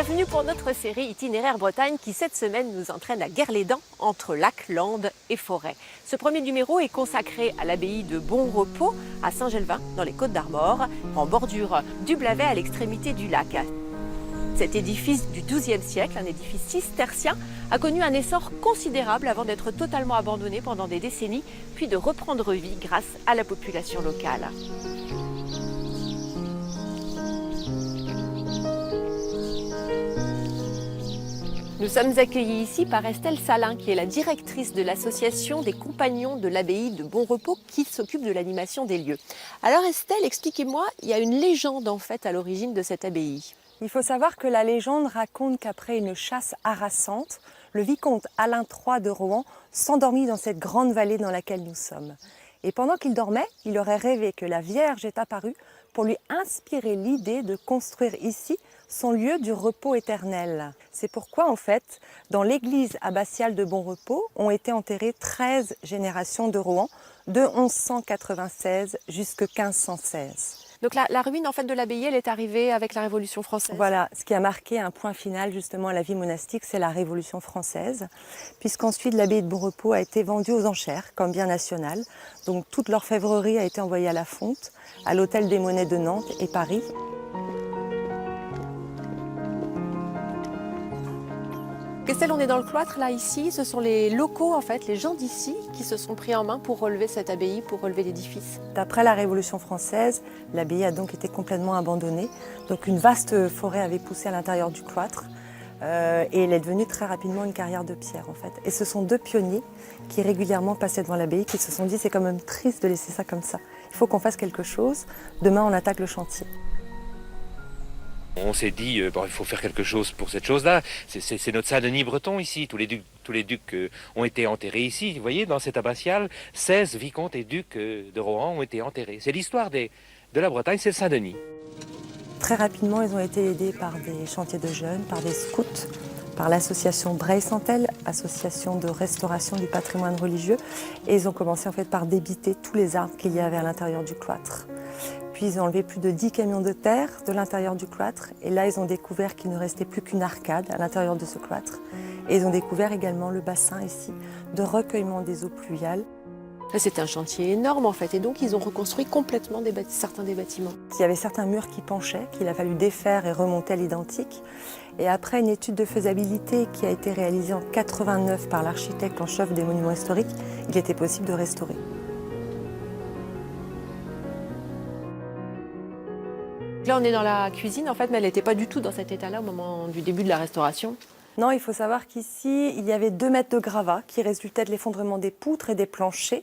Bienvenue pour notre série Itinéraire Bretagne qui cette semaine nous entraîne à Guerlédan entre lacs, landes et forêts. Ce premier numéro est consacré à l'abbaye de Bonrepos à Saint-Gelvin dans les Côtes-d'Armor, en bordure du Blavet à l'extrémité du lac. Cet édifice du XIIe siècle, un édifice cistercien, a connu un essor considérable avant d'être totalement abandonné pendant des décennies, puis de reprendre vie grâce à la population locale. Nous sommes accueillis ici par Estelle Salin, qui est la directrice de l'association des compagnons de l'abbaye de Bonrepos qui s'occupe de l'animation des lieux. Alors Estelle, expliquez-moi, il y a une légende en fait à l'origine de cette abbaye. Il faut savoir que la légende raconte qu'après une chasse harassante, le vicomte Alain III de Rohan s'endormit dans cette grande vallée dans laquelle nous sommes. Et pendant qu'il dormait, il aurait rêvé que la Vierge est apparue pour lui inspirer l'idée de construire ici son lieu du repos éternel. C'est pourquoi, en fait, dans l'église abbatiale de Bonrepos, ont été enterrées 13 générations de Rohan, de 1196 jusqu'à 1516. Donc la ruine en fait de l'abbaye, elle est arrivée avec la Révolution française. Voilà, ce qui a marqué un point final justement à la vie monastique, c'est la Révolution française, puisqu'ensuite l'abbaye de Bonrepos a été vendue aux enchères comme bien national. Donc toute l'orfèvrerie a été envoyée à la fonte, à l'Hôtel des Monnaies de Nantes et Paris. Estelle, on est dans le cloître là ici, ce sont les locaux en fait, les gens d'ici qui se sont pris en main pour relever cette abbaye, pour relever l'édifice. Après la Révolution française, l'abbaye a donc été complètement abandonnée. Donc une vaste forêt avait poussé à l'intérieur du cloître et elle est devenue très rapidement une carrière de pierre en fait. Et ce sont deux pionniers qui régulièrement passaient devant l'abbaye qui se sont dit c'est quand même triste de laisser ça comme ça. Il faut qu'on fasse quelque chose, demain on attaque le chantier. On s'est dit, il faut faire quelque chose pour cette chose-là. C'est notre Saint-Denis breton ici. Tous les ducs ont été enterrés ici. Vous voyez, dans cette abbatiale, 16 vicomtes et ducs de Rohan ont été enterrés. C'est l'histoire de la Bretagne, c'est le Saint-Denis. Très rapidement, ils ont été aidés par des chantiers de jeunes, par des scouts, par l'association Breil-Santel, association de restauration du patrimoine religieux. Et ils ont commencé en fait par débiter tous les arbres qu'il y avait à l'intérieur du cloître. Puis ils ont enlevé plus de 10 camions de terre de l'intérieur du cloître. Et là, ils ont découvert qu'il ne restait plus qu'une arcade à l'intérieur de ce cloître. Et ils ont découvert également le bassin ici de recueillement des eaux pluviales. C'était un chantier énorme en fait, et donc ils ont reconstruit complètement certains des bâtiments. Il y avait certains murs qui penchaient, qu'il a fallu défaire et remonter à l'identique. Et après une étude de faisabilité qui a été réalisée en 89 par l'architecte en chef des monuments historiques, il était possible de restaurer. Là on est dans la cuisine en fait, mais elle n'était pas du tout dans cet état-là au moment du début de la restauration. Non, il faut savoir qu'ici, il y avait 2 mètres de gravats qui résultaient de l'effondrement des poutres et des planchers.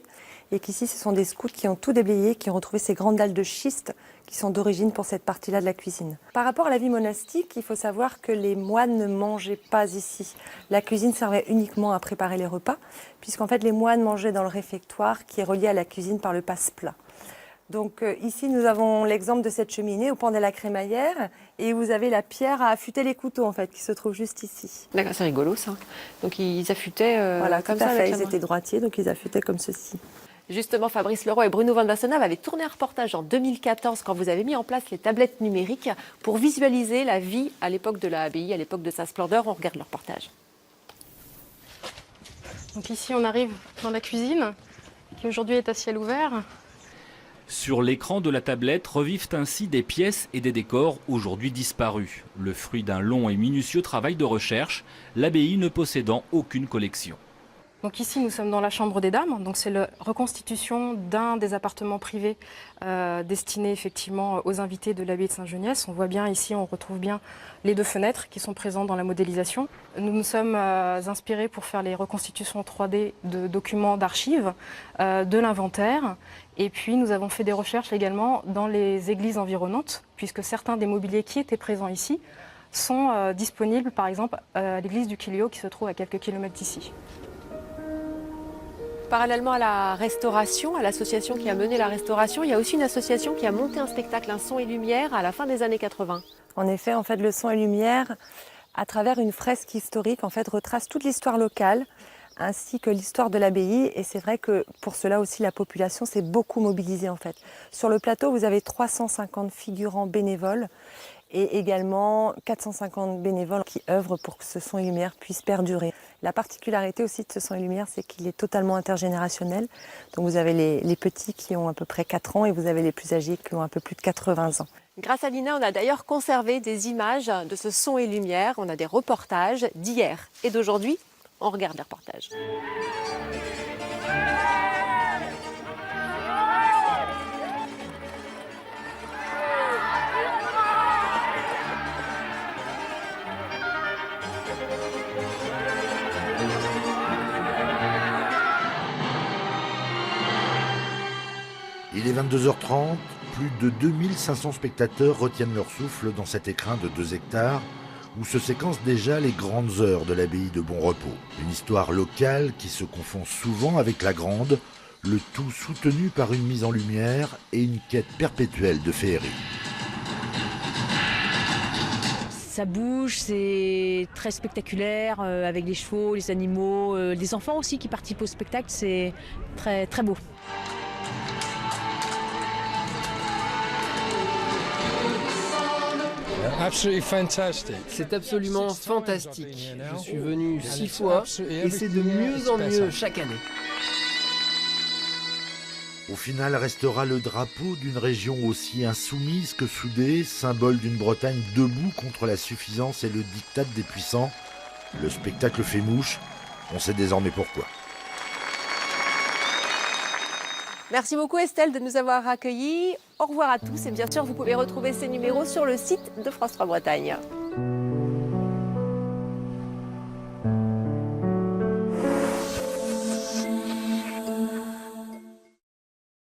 Et qu'ici, ce sont des scouts qui ont tout déblayé, qui ont retrouvé ces grandes dalles de schiste qui sont d'origine pour cette partie-là de la cuisine. Par rapport à la vie monastique, il faut savoir que les moines ne mangeaient pas ici. La cuisine servait uniquement à préparer les repas, puisqu'en fait, les moines mangeaient dans le réfectoire qui est relié à la cuisine par le passe-plat. Donc ici, nous avons l'exemple de cette cheminée au pan de la crémaillère et vous avez la pierre à affûter les couteaux en fait qui se trouve juste ici. D'accord, c'est rigolo ça. Donc ils affûtaient voilà, comme tout à ça. fait. Ils étaient droitiers, donc ils affûtaient comme ceci. Justement, Fabrice Leroy et Bruno Van Wassenaar avaient tourné un reportage en 2014 quand vous avez mis en place les tablettes numériques pour visualiser la vie à l'époque de l'abbaye, à l'époque de sa splendeur. On regarde le reportage. Donc ici, on arrive dans la cuisine qui aujourd'hui est à ciel ouvert. Sur l'écran de la tablette revivent ainsi des pièces et des décors aujourd'hui disparus. Le fruit d'un long et minutieux travail de recherche, l'abbaye ne possédant aucune collection. Donc ici, nous sommes dans la chambre des dames. Donc c'est la reconstitution d'un des appartements privés destinés effectivement aux invités de l'abbaye de Saint-Geniès. On voit bien ici, on retrouve bien les 2 fenêtres qui sont présentes dans la modélisation. Nous nous sommes inspirés pour faire les reconstitutions 3D de documents d'archives, de l'inventaire. Et puis nous avons fait des recherches également dans les églises environnantes, puisque certains des mobiliers qui étaient présents ici sont disponibles par exemple à l'église du Quilio qui se trouve à quelques kilomètres d'ici. Parallèlement à la restauration, à l'association qui a mené la restauration, il y a aussi une association qui a monté un spectacle, un son et lumière, à la fin des années 80. En effet, en fait, le son et lumière, à travers une fresque historique, en fait, retrace toute l'histoire locale, ainsi que l'histoire de l'abbaye. Et c'est vrai que pour cela aussi, la population s'est beaucoup mobilisée en fait. Sur le plateau, vous avez 350 figurants bénévoles et également 450 bénévoles qui œuvrent pour que ce son et lumière puisse perdurer. La particularité aussi de ce son et lumière, c'est qu'il est totalement intergénérationnel. Donc vous avez les petits qui ont à peu près 4 ans et vous avez les plus âgés qui ont un peu plus de 80 ans. Grâce à Lina, on a d'ailleurs conservé des images de ce son et lumière. On a des reportages d'hier et d'aujourd'hui. On regarde les reportages. Il est 22h30, plus de 2500 spectateurs retiennent leur souffle dans cet écrin de 2 hectares où se séquencent déjà les grandes heures de l'abbaye de Bonrepos. Une histoire locale qui se confond souvent avec la grande, le tout soutenu par une mise en lumière et une quête perpétuelle de féerie. Ça bouge, c'est très spectaculaire, avec les chevaux, les animaux, les enfants aussi qui participent au spectacle, c'est très, très beau. C'est absolument fantastique. Je suis venu 6 fois et c'est de mieux en mieux chaque année. Au final restera le drapeau d'une région aussi insoumise que soudée, symbole d'une Bretagne debout contre la suffisance et le diktat des puissants. Le spectacle fait mouche, on sait désormais pourquoi. Merci beaucoup Estelle de nous avoir accueillis. Au revoir à tous et bien sûr vous pouvez retrouver ces numéros sur le site de France 3 Bretagne.